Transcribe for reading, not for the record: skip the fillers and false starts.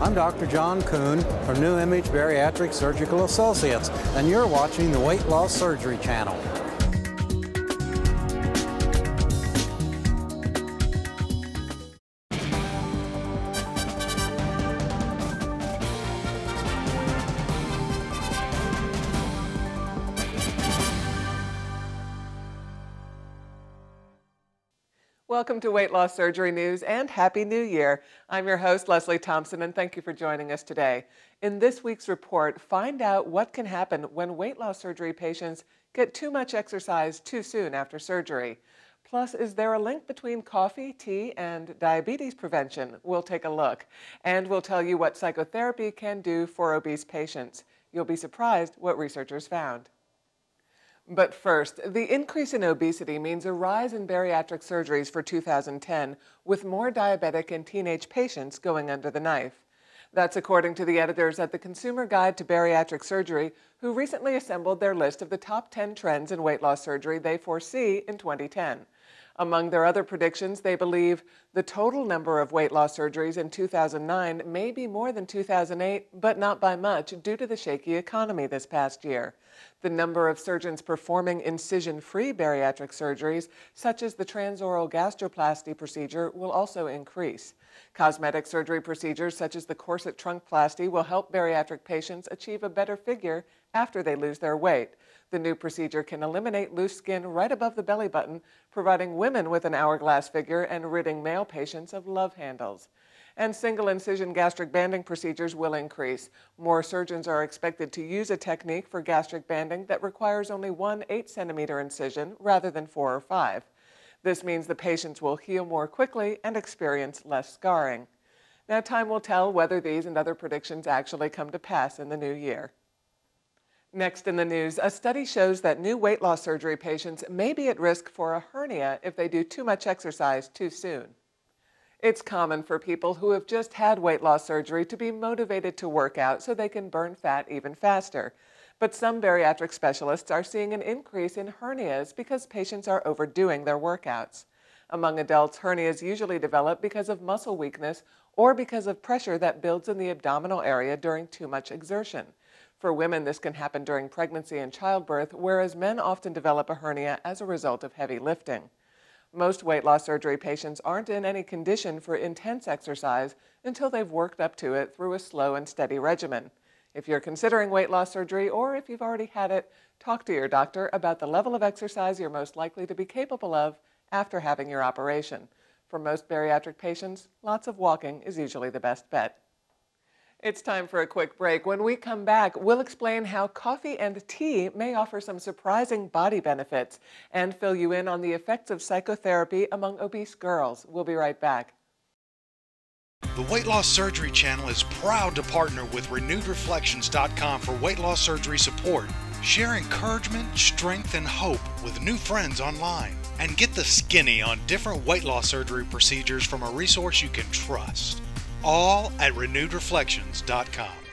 I'm Dr. John Kuhn from New Image Bariatric Surgical Associates, and you're watching the Weight Loss Surgery Channel. Welcome to Weight Loss Surgery News and Happy New Year. I'm your host, Leslie Thompson, and thank you for joining us today. In this week's report, find out what can happen when weight loss surgery patients get too much exercise too soon after surgery. Plus, is there a link between coffee, tea, and diabetes prevention? We'll take a look. And we'll tell you what psychotherapy can do for obese patients. You'll be surprised what researchers found. But first, the increase in obesity means a rise in bariatric surgeries for 2010, with more diabetic and teenage patients going under the knife. That's according to the editors at the Consumer Guide to Bariatric Surgery, who recently assembled their list of the top 10 trends in weight loss surgery they foresee in 2010. Among their other predictions, they believe the total number of weight loss surgeries in 2009 may be more than 2008, but not by much due to the shaky economy this past year. The number of surgeons performing incision-free bariatric surgeries, such as the transoral gastroplasty procedure, will also increase. Cosmetic surgery procedures such as the corset trunkplasty will help bariatric patients achieve a better figure after they lose their weight. The new procedure can eliminate loose skin right above the belly button, providing women with an hourglass figure and ridding male patients of love handles. And single-incision gastric banding procedures will increase. More surgeons are expected to use a technique for gastric banding that requires only one 8-centimeter incision rather than 4 or 5. This means the patients will heal more quickly and experience less scarring. Now, time will tell whether these and other predictions actually come to pass in the new year. Next in the news, a study shows that new weight loss surgery patients may be at risk for a hernia if they do too much exercise too soon. It's common for people who have just had weight loss surgery to be motivated to work out so they can burn fat even faster. But some bariatric specialists are seeing an increase in hernias because patients are overdoing their workouts. Among adults, hernias usually develop because of muscle weakness or because of pressure that builds in the abdominal area during too much exertion. For women, this can happen during pregnancy and childbirth, whereas men often develop a hernia as a result of heavy lifting. Most weight loss surgery patients aren't in any condition for intense exercise until they've worked up to it through a slow and steady regimen. If you're considering weight loss surgery or if you've already had it, talk to your doctor about the level of exercise you're most likely to be capable of after having your operation. For most bariatric patients, lots of walking is usually the best bet. It's time for a quick break. When we come back, we'll explain how coffee and tea may offer some surprising body benefits and fill you in on the effects of psychotherapy among obese girls. We'll be right back. The Weight Loss Surgery Channel is proud to partner with RenewedReflections.com for weight loss surgery support. Share encouragement, strength, and hope with new friends online. And get the skinny on different weight loss surgery procedures from a resource you can trust. All at RenewedReflections.com.